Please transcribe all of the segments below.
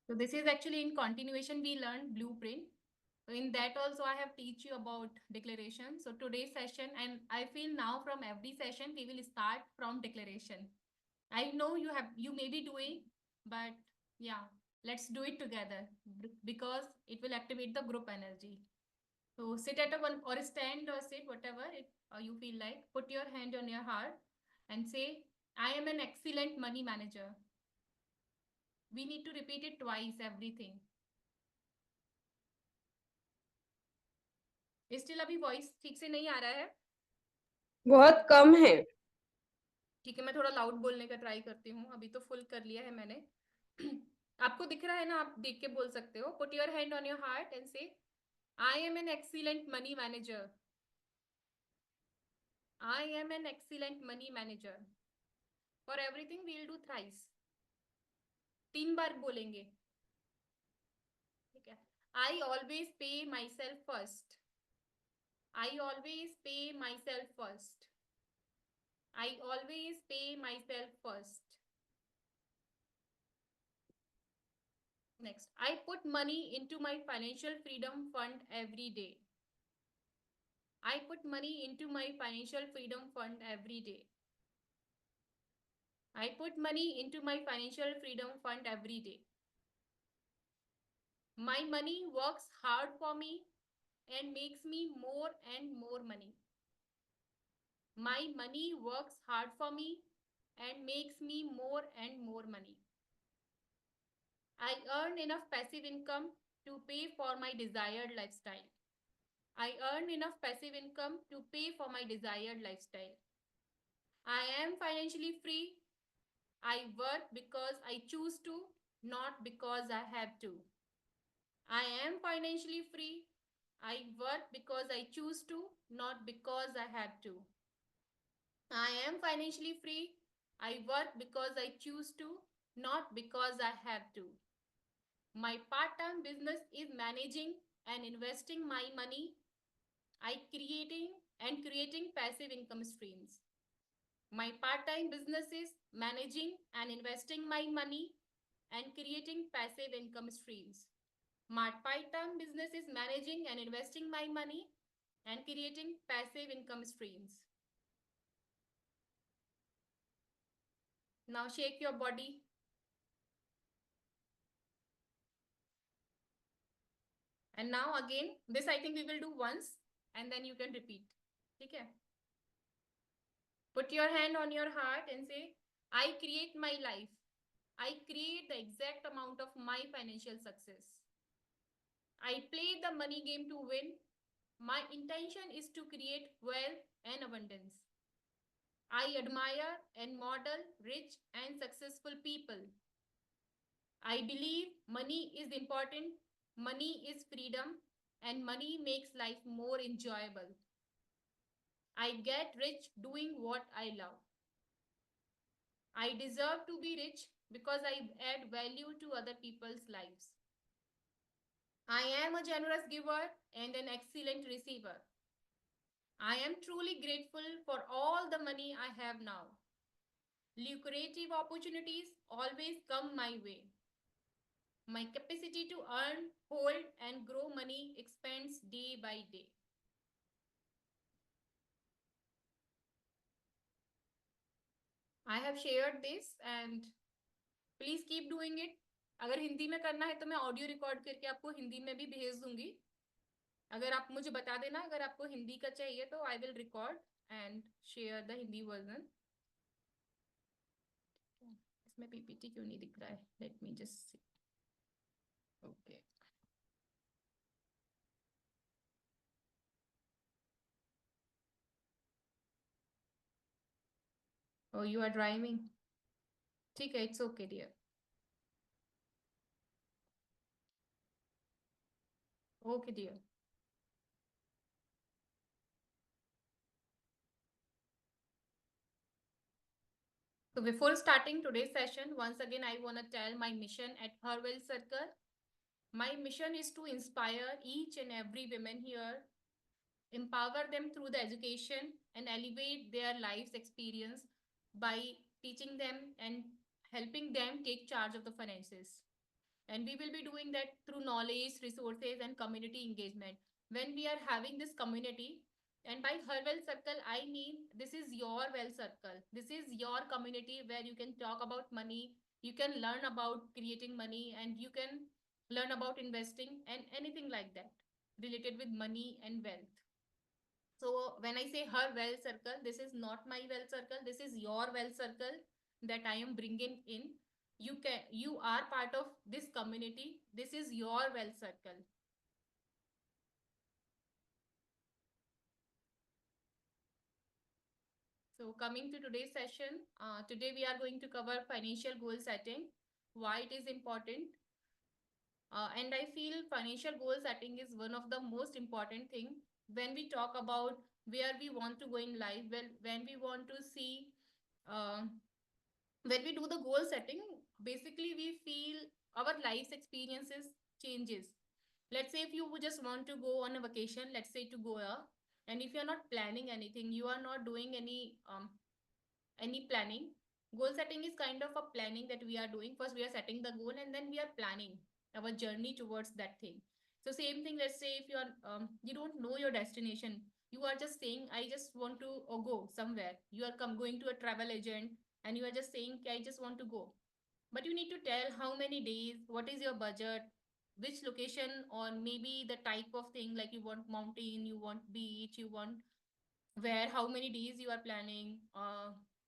So this is actually in continuation we learned blueprint. So in that also I have teach you about declaration. So today's session, and I feel now from every session we will start from declaration. I know you may be doing, but yeah, let's do it together because it will activate the group energy. So sit at a one or stand or sit whatever you feel like. Put your hand on your heart and say, I am an excellent money manager. We need to repeat it twice, everything. Still अभी voice ठीक से नहीं आ रहा है? बहुत कम है। ठीक है, मैं थोड़ा लाउड बोलने का ट्राई करती हूँ। अभी तो फुल कर लिया है मैंने। आपको दिख रहा है ना? आप देख के बोल सकते हो। Put your hand on your heart and say, I am an excellent money manager. I am an excellent money manager. For everything we'll do thrice. 3 बार बोलेंगे, ठीक है? I always pay myself first. I always pay myself first. I always pay myself first. Next, I put money into my financial freedom fund every day. I put money into my financial freedom fund every day. I put money into my financial freedom fund every day. My money works hard for me and makes me more and more money. My money works hard for me and makes me more and more money. I earn enough passive income to pay for my desired lifestyle. I earn enough passive income to pay for my desired lifestyle. I am financially free. I work because I choose to, not because I have to. I am financially free. I work because I choose to, not because I have to. I am financially free. I work because I choose to, not because I have to. My part time business is managing and investing my money. I creating passive income streams. My part time business is managing and investing my money and creating passive income streams. My part time business is managing and investing my money and creating passive income streams. Now shake your body. And now again, this I think we will do once and then you can repeat. Okay? Put your hand on your heart and say, I create my life. I create the exact amount of my financial success. I play the money game to win. My intention is to create wealth and abundance. I admire and model rich and successful people. I believe money is important, money is freedom, and money makes life more enjoyable. I get rich doing what I love. I deserve to be rich because I add value to other people's lives. I am a generous giver and an excellent receiver. I am truly grateful for all the money I have now. Lucrative opportunities always come my way. My capacity to earn, hold, and grow money expands day by day. I have shared this and please keep doing it. अगर हिंदी में करना है तो मैं audio record करके आपको हिंदी में भी भेज दूंगी. अगर आप मुझे बता देना अगर आपको हिंदी का चाहिए तो I will record and share the Hindi version. इसमें पीपीटी क्यों नहीं दिख रहा है? Let me just see. Okay. Oh, you are driving. ठीक है, it's okay, dear. Okay, dear. So before starting today's session, once again, I want to tell my mission at Her Well Circle. My mission is to inspire each and every woman here, empower them through the education and elevate their life's experience by teaching them and helping them take charge of the finances. And we will be doing that through knowledge, resources, and community engagement. When we are having this community, and by her well circle, I mean this is your well circle. This is your community where you can talk about money, you can learn about creating money, and you can learn about investing and anything like that related with money and wealth. So when I say her well circle, this is not my well circle. This is your well circle that I am bringing in. You are part of this community. This is your well circle. So coming to today's session, today we are going to cover financial goal setting, why it is important. And I feel financial goal setting is one of the most important thing when we talk about where we want to go in life. Well, when we want to see uh, when we do the goal setting, basically we feel our life's experiences changes. Let's say if you would just want to go on a vacation, let's say to Goa, and if you're not planning anything, you are not doing any planning. Goal setting is kind of a planning that we are doing. First we are setting the goal and then we are planning our journey towards that thing. So same thing, let's say if you are you don't know your destination, you are just saying I just want to go somewhere. You are going to a travel agent and you are just saying I just want to go, but you need to tell how many days, what is your budget, which location, or maybe the type of thing, like you want mountain, you want beach, you want where, how many days you are planning,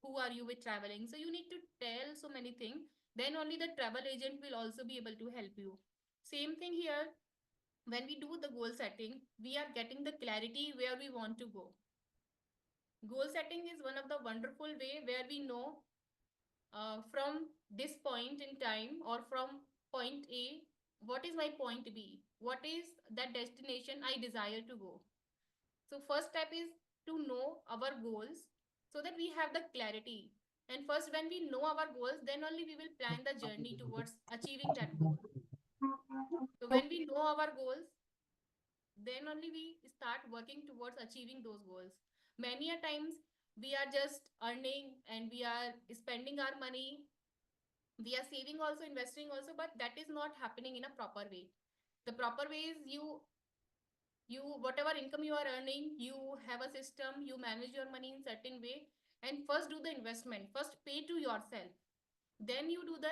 who are you with traveling. So you need to tell so many things. Then only the travel agent will also be able to help you. Same thing here. When we do the goal setting, we are getting the clarity where we want to go. Goal setting is one of the wonderful way where we know from this point in time or from point A, what is my point B? What is that destination I desire to go? So first step is to know our goals so that we have the clarity. And first, when we know our goals, then only we will plan the journey towards achieving that goal. So when we know our goals, then only we start working towards achieving those goals. Many a times we are just earning and we are spending our money, we are saving also, investing also, but that is not happening in a proper way. The proper way is you whatever income you are earning, you have a system, you manage your money in certain way, and first do the investment, first pay to yourself, then you do the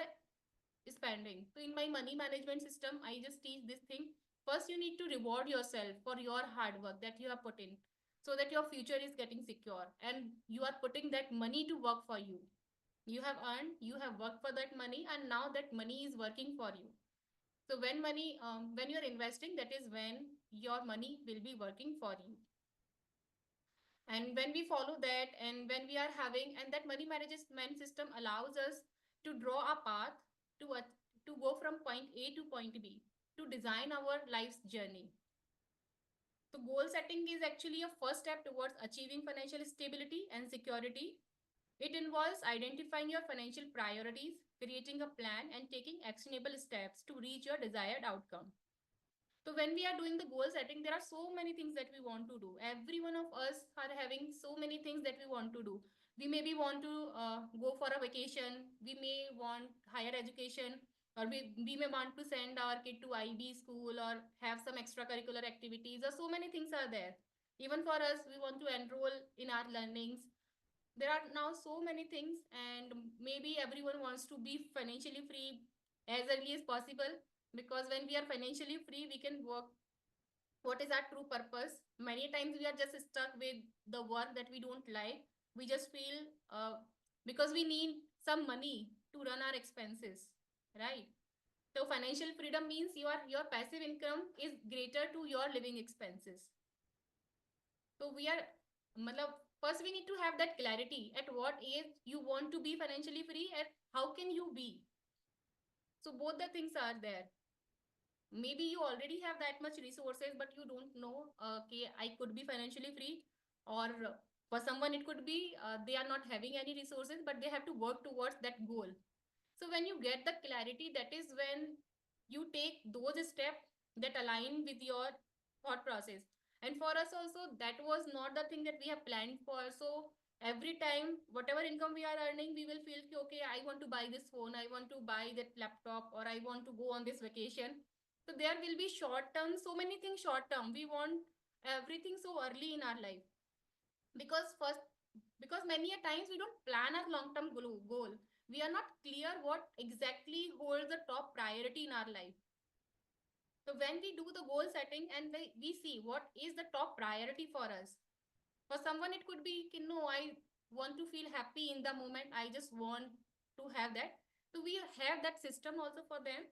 spending. So in my money management system, I just teach this thing. First you need to reward yourself for your hard work that you have put in, so that your future is getting secure and you are putting that money to work for you. You have earned, you have worked for that money, and now that money is working for you. So when you're investing, that is when your money will be working for you. And when we follow that, and when we are having, and that money management system allows us to draw a path to a, to go from point A to point B, to design our life's journey. So goal setting is actually a first step towards achieving financial stability and security. It involves identifying your financial priorities, creating a plan, and taking actionable steps to reach your desired outcome. So when we are doing the goal setting, there are so many things that we want to do. Every one of us are having so many things that we want to do. We maybe want to go for a vacation. We may want higher education, or we may want to send our kid to IB school or have some extracurricular activities, or so many things are there. Even for us, we want to enroll in our learnings. There are now so many things, and maybe everyone wants to be financially free as early as possible, because when we are financially free we can work what is our true purpose. Many times we are just stuck with the work that we don't like. We just feel because we need some money to run our expenses, right? So financial freedom means your passive income is greater to your living expenses. So we are matlab, first we need to have that clarity at what age you want to be financially free and how can you be. So both the things are there. Maybe you already have that much resources but you don't know, okay, I could be financially free, or for someone it could be they are not having any resources but they have to work towards that goal. So when you get the clarity, that is when you take those steps that align with your thought process. And for us also, that was not the thing that we have planned for. So Every time whatever income we are earning, we will feel ki, okay, I want to buy this phone, I want to buy that laptop, or I want to go on this vacation. So there will be short term, so many things short term, we want everything so early in our life. Because first, because many a times we don't plan our long term goal, we are not clear what exactly holds the top priority in our life. So when we do the goal setting and we see what is the top priority for us. For someone, it could be, no, I want to feel happy in the moment. I just want to have that. So we have that system also for them.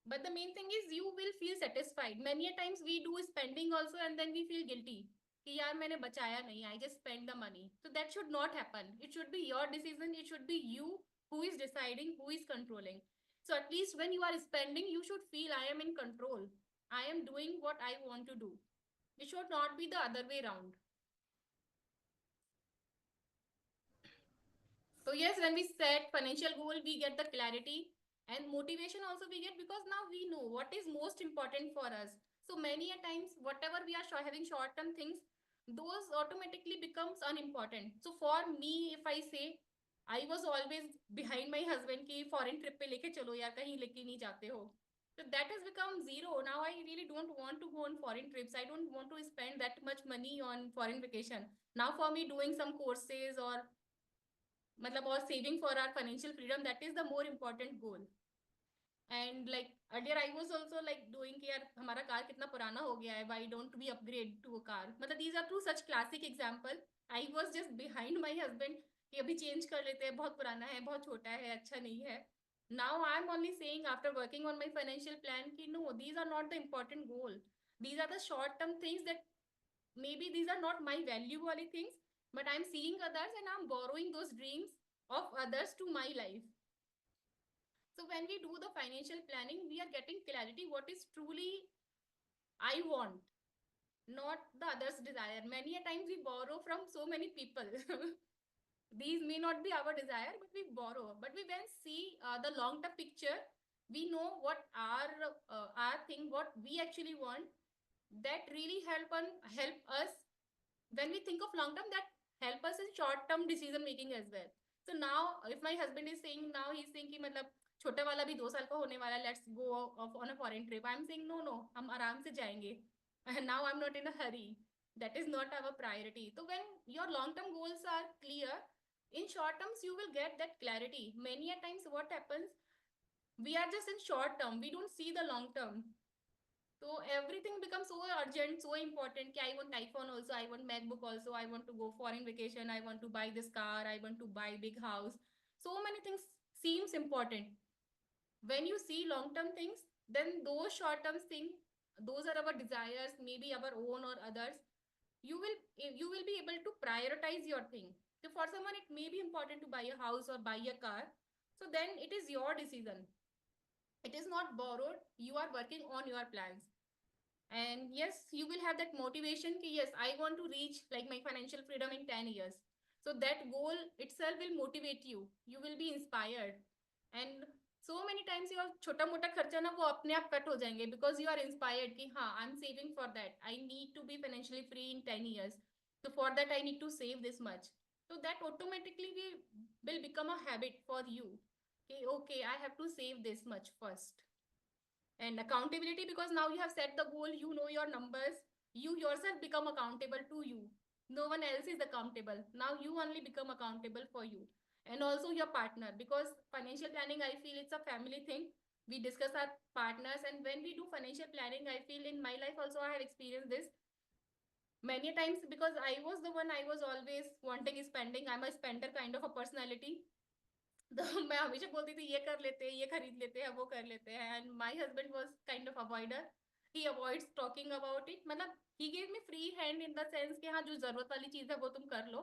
But the main thing is you will feel satisfied. Many a times we do spending also and then we feel guilty. कि यार मैंने बचाया नहीं, I just spend the money. So that should not happen. It should be your decision. It should be you who is deciding, who is controlling. So at least when you are spending, you should feel I am in control. I am doing what I want to do. It should not be the other way around. So yes, when we set financial goal, we get the clarity and motivation also we get, because now we know what is most important for us. So many a times, whatever we are having short term things, those automatically becomes unimportant. So for me, if I say, I was always behind my husband ki foreign trip pe leke chalo yaar, kahin leke nahi jate ho. So that has become zero. Now I really don't want to go on foreign trips. I don't want to spend that much money on foreign vacation. Now for me, doing some courses or मतलब और saving for our financial freedom, that is the more important goal. And like earlier I was also like doing कि यार हमारा car कितना पुराना हो गया है, why don't we upgrade to a car. मतलब these are two such classic example. I was just behind my husband कि अभी change कर लेते हैं, बहुत पुराना है, बहुत छोटा है, अच्छा नहीं है. Now I'm only saying after working on my financial plan कि no, these are not the important goal. These are the short term things that maybe these are not my value वाली things, but I'm seeing others and I'm borrowing those dreams of others to my life. So when we do the financial planning, we are getting clarity what is truly I want, not the others' desire. Many a times we borrow from so many people. These may not be our desire, but we borrow. But we when see the long term picture, we know what our thing, what we actually want. That really help us when we think of long term. That help us in short term decision making as well. So now if my husband is saying, now he's saying कि मतलब छोटा वाला भी 2 साल का होने वाला, let's go on a foreign trip, I am saying no no, हम आराम से जाएंगे. Now I'm not in a hurry. That is not our priority. So when your long term goals are clear, in short terms you will get that clarity. Many a times what happens, we are just in short term, we don't see the long term. So everything becomes so urgent, so important. I want iPhone also, I want MacBook also, I want to go foreign vacation, I want to buy this car, I want to buy big house. So many things seems important. When you see long-term things, then those short-term things, those are our desires, maybe our own or others. You will be able to prioritize your thing. So for someone, it may be important to buy a house or buy a car. So then it is your decision. It is not borrowed. You are working on your plans. And yes, you will have that motivation ki yes, I want to reach like my financial freedom in 10 years. So that goal itself will motivate you. You will be inspired. And so many times your छोटा मोटा खर्चा ना वो अपने आप cut हो जाएंगे, because you are inspired कि हाँ, I'm saving for that, I need to be financially free in 10 years, so for that I need to save this much. So that automatically will become a habit for you. Okay, I have to save this much first. And accountability, because now you have set the goal, you know your numbers, you yourself become accountable to you. No one else is accountable. Now you only become accountable for you. And also your partner, because financial planning, I feel it's a family thing. We discuss our partners, and when we do financial planning, I feel in my life also I have experienced this many times, because I was the one, I was always wanting spending. I'm a spender kind of a personality. तो मैं हमेशा बोलती थी ये कर लेते हैं, ये खरीद लेते हैं, वो कर लेते हैं. And my husband was kind of avoider. He avoids talking about it. मतलब he gave me free hand in the sense कि हाँ, जो जरूरत वाली चीज है वो तुम कर लो.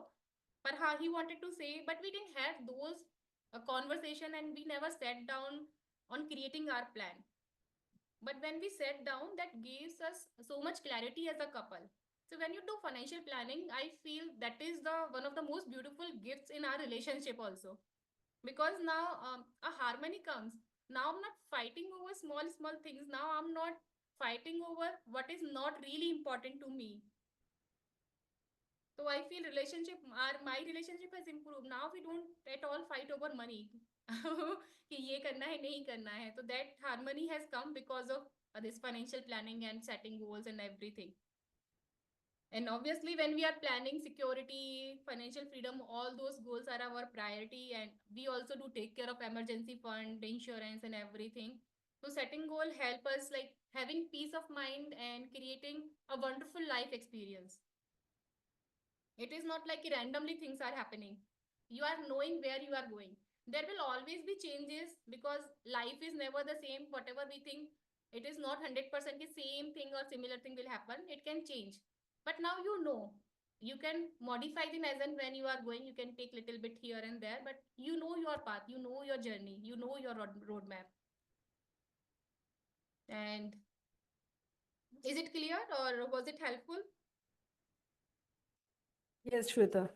पर हाँ, he wanted to say, but we didn't have those conversation, and we never sat down on creating our plan. But when we sat down, that gives us so much clarity as a couple. So when you do financial planning, I feel that is the one of the most beautiful gifts in our relationship also, because now a harmony comes. Now I'm not fighting over small things. Now I'm not fighting over what is not really important to me. So I feel my relationship has improved. Now we don't at all fight over money. कि ये करना है नहीं करना है. So that harmony has come because of this financial planning and setting goals and everything. And obviously, when we are planning security, financial freedom, all those goals are our priority. And we also do take care of emergency fund, insurance, and everything. So setting goal help us like having peace of mind and creating a wonderful life experience. It is not like randomly things are happening. You are knowing where you are going. There will always be changes because life is never the same. Whatever we think, it is not 100% the same thing or similar thing will happen. It can change. But now you know. You can modify them as and when you are going. You can take little bit here and there, but you know your path. You know your journey. You know your roadmap. And is it clear or was it helpful? Yes, Shweta.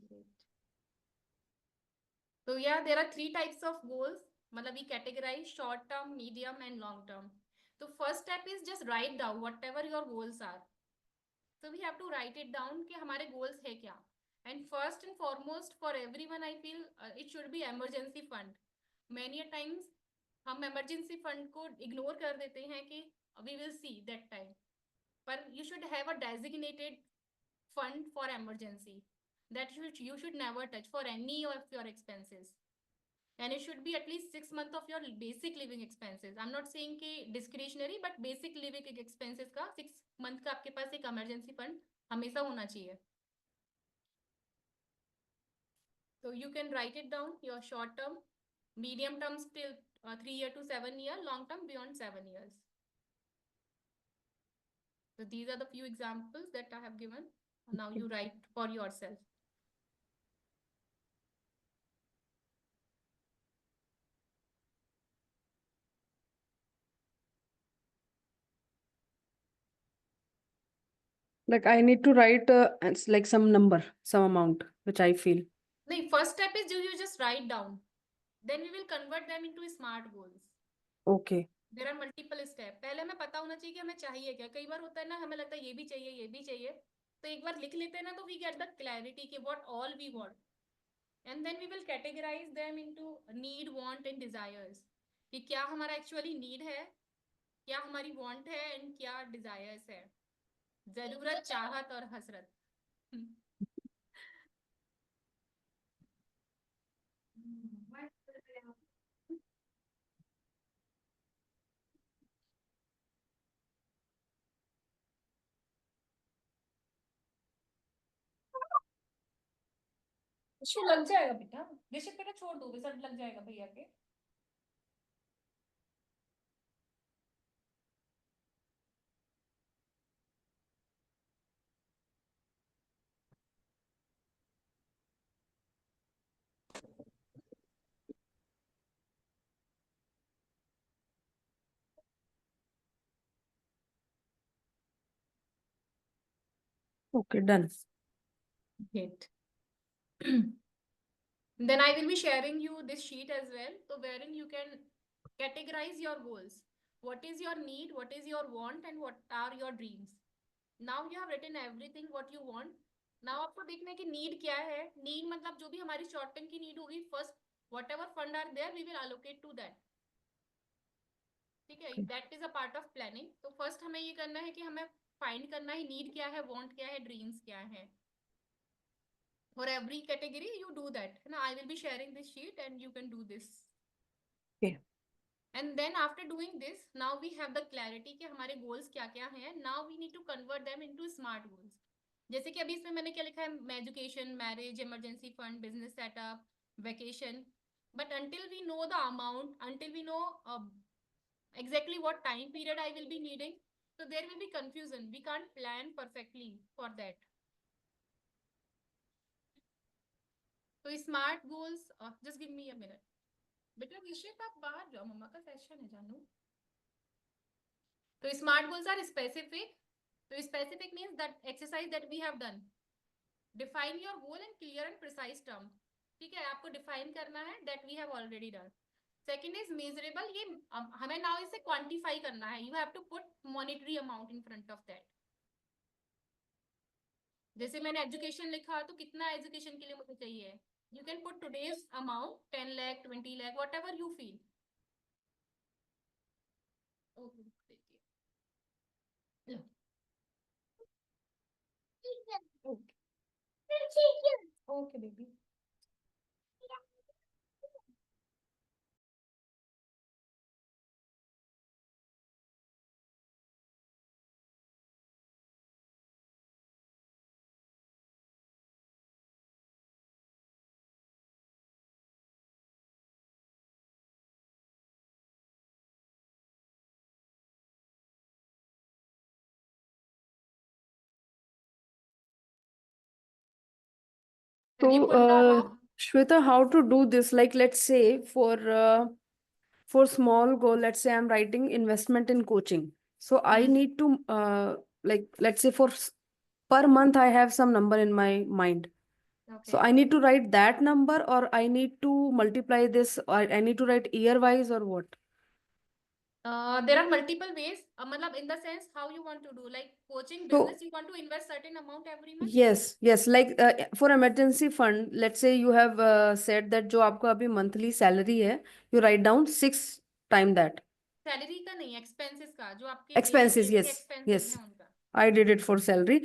Great. So yeah, there are 3 types of goals. मतलब we categorize short term, medium and long term. So first step is just write down whatever your goals are. So we have to write it down कि हमारे goals है क्या. And first and foremost for everyone I feel it should be emergency fund. Many a times हम emergency fund को ignore कर देते हैं कि we will see that time. पर you should have a designated fund for emergency that you should never touch for any of your expenses. And it should be at least 6 months of your basic living expenses. I'm not saying कि discretionary but basic living expenses का 6 month का आपके पास एक emergency fund हमेशा होना चाहिए. So you can write it down your short term, medium term till 3 year to 7 year, long term beyond 7 years. So these are the few examples that I have given. Now you write for yourself. Like I need to write it's like some number, some amount, which I feel. The first step is you just write down. Then we will convert them into smart goals. Okay. There are multiple step. पहले हमें पता होना चाहिए कि हमें चाहिए क्या. कई बार होता है ना हमें लगता है ये भी चाहिए ये भी चाहिए, तो एक बार लिख लेते हैं ना तो वी गेट द क्लैरिटी कि what all we want. And then we will categorize them into need want and desires कि क्या हमारा एक्चुअली नीड है, क्या हमारी वांट है एंड क्या डिजायर्स है. जरूरत, चाहत और हसरत. इसको लग जाएगा बेटा, बेशक बेटा छोड़ दो, रिजल्ट लग जाएगा भैया के. Okay, done. Great. Then I will be sharing you this sheet as well, so wherein you can categorize your goals. What is your need, what is your want and what are your dreams. Now you have written everything what you want. Now आपको देखना है कि need क्या है. Need मतलब जो भी हमारी short term की need होगी, first whatever fund are there we will allocate to that. ठीक है, that is a part of planning. तो first हमें ये करना है कि हमें find करना है need क्या है, want क्या है, dreams क्या है. For every category you do that. Now I will be sharing this sheet and you can do this. Okay. And then after doing this, now we have the clarity कि हमारे goals क्या क्या हैं. Now we need to convert them into smart goals. जैसे कि अभी इसमें मैंने क्या लिखा है, education, marriage, emergency fund, business setup, vacation. But until we know the amount, until we know exactly what time period I will be needing, so there will be confusion. We can't plan perfectly for that. तो smart goals, just give me a minute. बेटा विषय आप बाहर जाओ, मम्मा का session है जानू. तो स्मार्ट गोल्स आर स्पेसिफिक. तो specific means that exercise that we have done. Define your goal in clear and precise term. ठीक है, आपको डिफाइन करना है, that we have already done. Second is measurable. ये हमें नाउ इसे क्वांटिफाई करना है. You have to put monetary amount in front of that. जैसे मैंने एजुकेशन लिखा तो कितना एजुकेशन के लिए मुझे चाहिए, you can put today's amount 10 lakh 20 lakh what ever you feel. Okay देखिए, ओके बेबी। करिए point out. So, Shweta, how to do this? Like, let's say for small goal, let's say I'm writing investment in coaching. So I need to like, let's say per month I have some number in my mind. So Okay. I need to write that number, or I need to multiply this, or I need to write year wise, or what? There are multiple ways. मतलब in the sense how you want to do, like coaching So business, you want to invest certain amount every month. yes, like for emergency fund, let's say you have said that जो आपको अभी monthly salary है, you write down 6 times that. Salary का नहीं, expenses का, जो आपके daily expenses, living yes expenses yes, हैं उनका। I did it for salary.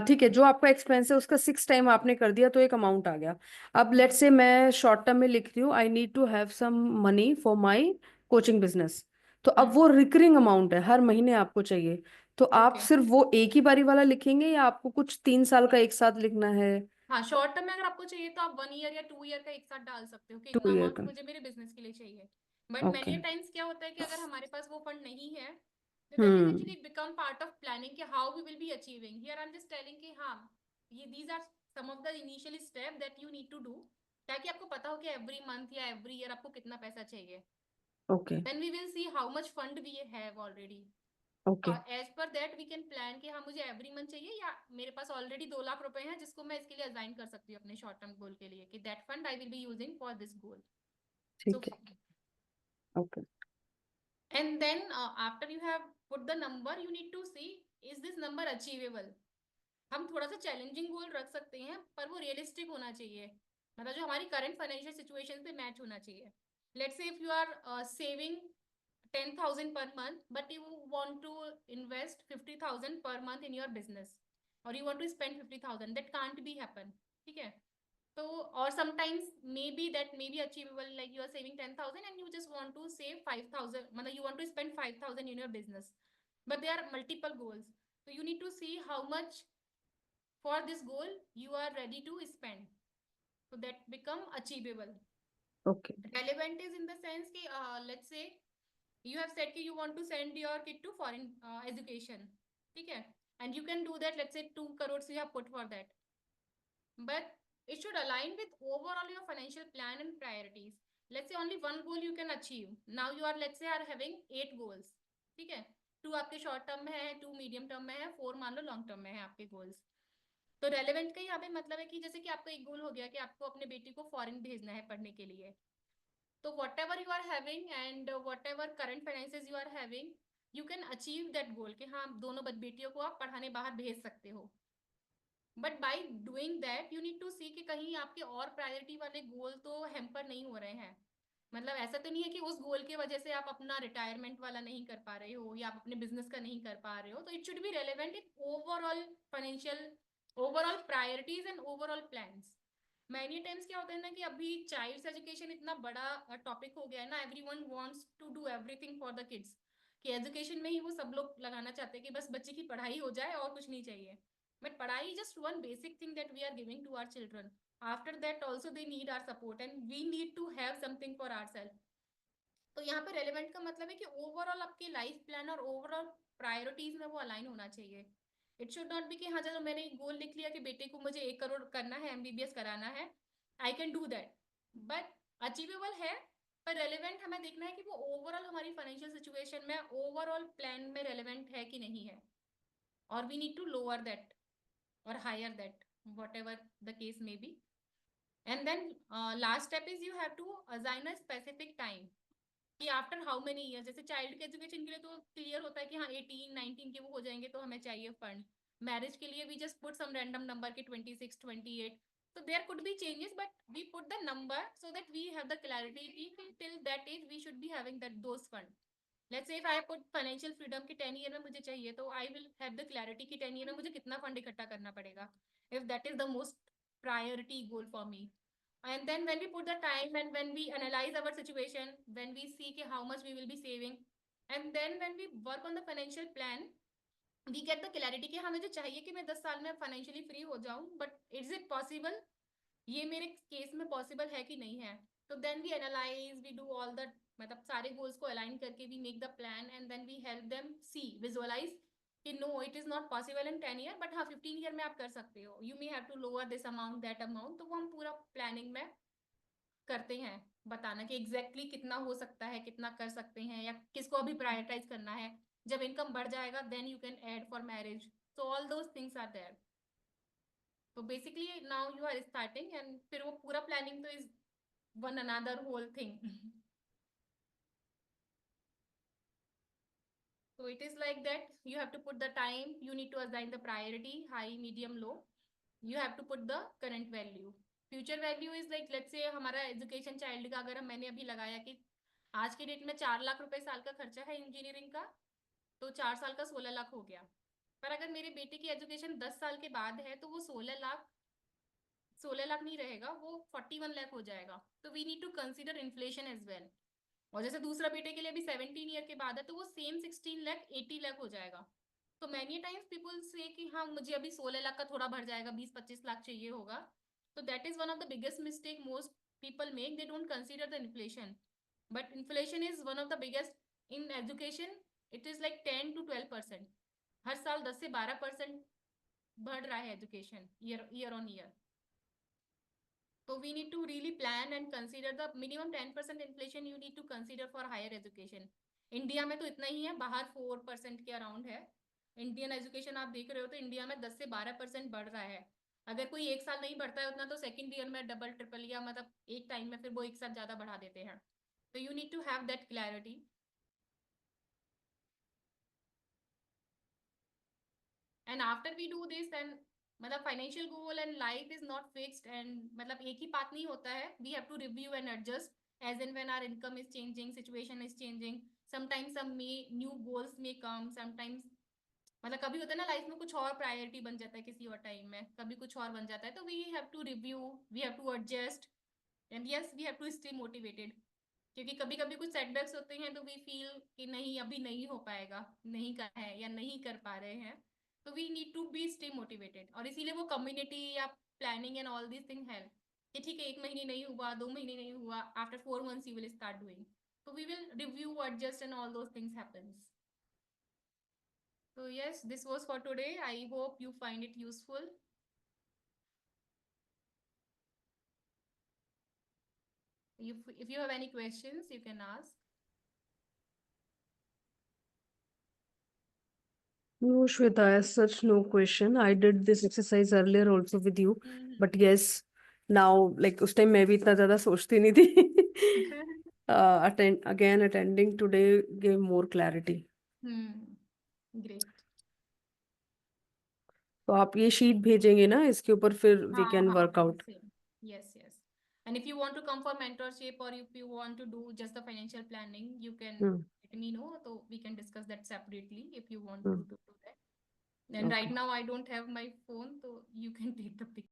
ठीक है, जो आपका एक्सपेंस है उसका 6 टाइम आपने कर दिया तो एक अमाउंट आ गया। अब लेट्स से मैं शॉर्ट टर्म में लिख रही हूँ, I need to have some money for my coaching business. तो अब वो रिकरिंग अमाउंट है, हर महीने आपको चाहिए। तो आप ओके। सिर्फ वो एक ही बारी वाला लिखेंगे, या आपको कुछ 3 साल का एक साथ लिखना है? हाँ, शॉर्ट टर्म में अगर आपको चाहिए तो आप 1 ईयर या 2 ईयर का एक साथ डाल सकते हो कि इतना 2 ईयर अमाउंट का? मुझे मेरे बिजनेस के लिए चाहिए। But okay. मेनी टाइम्स क्या होता है कि अगर हमारे पास वो फंड नहीं है, तो that is hmm. Actually become part of planning कि how we will be achieving. Here I am just telling कि हाँ, ये these are some of the initial step that you need to do, ताकि आपको पता हो कि एवरी मंथ या एवरी ईयर आपको कितना पैसा चाहिए। Okay. Then we will see how much fund we have already. Okay. As per that we can plan कि हाँ मुझे एवरी मंथ चाहिए, या मेरे पास ऑलरेडी 2 लाख रुपए हैं जिसको मैं इसके लिए असाइन कर सकती हूँ अपने शॉर्ट टर्म गोल के लिए, कि that fund I will be using for this goal. So ठीक है। Okay. And then after you have put the number, you need to see is this number achievable. हम थोड़ा सा चैलेंजिंग गोल रख सकते हैं पर वो रियलिस्टिक होना चाहिए, मतलब जो हमारी करंट फाइनेंशियल सिचुएशन से मैच होना चाहिए। Let's say if you are saving 10,000 per month, but you want to invest 50,000 per month in your business, or you want to spend 50,000, that can't be happen. ठीक है? तो or sometimes maybe that may be achievable, like you are saving 10,000 and you just want to save 5,000, मतलब you want to spend 5,000 in your business, but there are multiple goals, so you need to see how much for this goal you are ready to spend, so that become achievable. Okay. Relevant is in the sense कि let's say you have said कि you want to send your kid to foreign education, ठीक है, and you can do that, let's say 2 crores you have put for that, but it should align with overall your financial plan and priorities. Let's say only one goal you can achieve, now you are let's say are having 8 goals, ठीक है, 2 आपके short term में है, 2 medium term में है, 4 मान लो long term में है आपके गोल्स। तो रेलेवेंट का यहाँ पे मतलब है कि जैसे कि आपका एक गोल हो गया कि आपको अपने बेटी को फॉरेन भेजना है पढ़ने के लिए, तो whatever you are having and whatever current finances you are having, you can achieve that goal कि हाँ दोनों बेटियों को आप पढ़ाने बाहर भेज सकते हो। But by doing that you need to see कि कहीं आपके और प्रायोरिटी वाले गोल तो हेम्पर नहीं हो रहे हैं। मतलब ऐसा तो नहीं है कि उस गोल की वजह से आप अपना रिटायरमेंट वाला नहीं कर पा रहे हो या आप अपने बिजनेस का नहीं कर पा रहे हो, तो it should be relevant in overall financial, overall priorities and overall plans. Many times क्या होता है ना कि अभी चाइल्ड्स एजुकेशन इतना बड़ा टॉपिक हो गया है ना, everyone wants to do everything for the kids, कि एजुकेशन में ही वो सब लोग लगाना चाहते हैं कि बस बच्चे की पढ़ाई हो जाए और कुछ नहीं चाहिए। बट पढ़ाई just one basic thing that we are giving to our children, after that also they need our support and we need to have something for our self. तो यहाँ पे रेलेवेंट का मतलब है कि ओवरऑल आपके लाइफ प्लान और overall priorities में वो अलाइन होना चाहिए। इट शुड नॉट बी कि हाँ चलो मैंने एक गोल लिख लिया कि बेटे को मुझे 1 करोड़ करना है, एमबीबीएस कराना है, I can do that, but achievable है, पर रेलेवेंट हमें देखना है कि वो ओवरऑल हमारी फाइनेंशियल सिचुएशन में ओवरऑल प्लान में रेलेवेंट है कि नहीं है, और we need to lower that or higher that, whatever the case may be. And then last step is you have to assign a specific time कि after how many year, जैसे child के education के लिए तो clear होता है कि हाँ 18 19 के वो हो जाएंगे तो हमें चाहिए फंड, मैरिज के लिए we just put some random number के 26, 28. So there could be changes, but we put the number so that we have the clarity कि till that age we should be having that those fund. Let's say if I put financial freedom कि 10 year में मुझे चाहिए, तो I will have the clarity कि 10 year में मुझे कितना फंड इकट्ठा करना पड़ेगा, if that is the most priority goal for me. And then when we put the time and when we analyze our situation, when we see कि how much we will be saving, and then when we work on the financial plan, we get the clarity कि हाँ मुझे चाहिए कि मैं 10 साल में financially free हो जाऊं, बट इज इट पॉसिबल, ये मेरे केस में पॉसिबल है कि नहीं है. तो then we analyse, we do all the, मतलब सारे गोल्स को अलाइन करके we make the plan and then we help them see visualise कि no it is not possible in 10 year, but हाँ 15 ईयर में आप कर सकते हो, you may have to lower this amount that amount. तो वो हम पूरा प्लानिंग में करते हैं, बताना कि एग्जैक्टली कितना हो सकता है, कितना कर सकते हैं, या किसको अभी प्रायोरिटाइज करना है. जब इनकम बढ़ जाएगा then you can add for marriage. So all those things are there. तो basically now you are starting, and फिर वो पूरा प्लानिंग तो is one another whole thing. So it is like that. You have to put the time. You need to assign the priority, high, medium, low. You have to put the current value. Future value is like, let's say हमारा education child का अगर मैंने अभी लगाया कि आज के date में 4 लाख रुपए साल का खर्चा है इंजीनियरिंग का, तो 4 साल का 16 लाख हो गया. पर अगर मेरे बेटे की एजुकेशन 10 साल के बाद है, तो वो 16 लाख नहीं रहेगा, वो 41 लाख हो जाएगा. तो we need to consider inflation as well. और जैसे दूसरा बेटे के लिए अभी 17 ईयर के बाद है, तो वो सेम 16 लाख 80 लाख हो जाएगा. तो मैनी टाइम्स पीपल से कि हाँ मुझे अभी 16 लाख का थोड़ा बढ़ जाएगा, 20-25 लाख चाहिए होगा. तो that is one of the biggest mistake most people make. They don't consider the inflation, but inflation is one of the biggest in education. It is like 10 to 12%. हर साल 10 से 12% बढ़ रहा है education year on year. So we need to really plan and consider the minimum 10% inflation you need to consider for higher education. India में तो इतना ही है, बाहर 4% के अराउंड है. इंडियन एजुकेशन आप देख रहे हो तो इंडिया में 10 से 12% बढ़ रहा है. अगर कोई एक साल नहीं बढ़ता है उतना, तो सेकेंड ईयर में डबल ट्रिपल या मतलब एक टाइम में फिर वो एक साथ ज्यादा बढ़ा देते हैं. तो you need to have that clarity. And after we do this, and मतलब financial goal and life is not fixed, and मतलब एक ही पाथ नहीं होता है. We have to review and adjust as and when our income is changing, situation is changing. Sometimes some may new goals may come. Sometimes मतलब कभी होता है ना लाइफ में कुछ और प्रायोरिटी बन जाता है किसी और टाइम में, कभी कुछ और बन जाता है. तो we have to review, we have to adjust, and yes we have to stay motivated. क्योंकि कभी कभी कुछ सेटबैक्स होते हैं तो वी फील कि नहीं अभी नहीं हो पाएगा, नहीं कर है या नहीं कर पा रहे हैं. तो we need to be stay motivated, और इसीलिए वो कम्युनिटी या planning and all this thing help कि ठीक है 1 महीने नहीं हुआ, 2 महीने नहीं हुआ, after 4 months you will start doing. तो we will review, adjust and all those things happens. So yes, this was for today. I hope you find it useful. If you have any questions, you can ask. No, Shweta, as such, no question. I did this exercise earlier also with you, but yes, now like उस time मैं भी इतना ज़्यादा सोचती नहीं थी. Attending today gave more clarity. Great. तो आप ये शीट भेजेंगे ना, इसके ऊपर फिर we हाँ can हाँ work out. same. Yes, yes. And if you want to come for mentorship, or if you want to do just the financial planning, you can Hmm. let me know. So we can discuss that separately if you want Hmm. to do that. And right Okay. now I don't have my phone, so you can take the picture.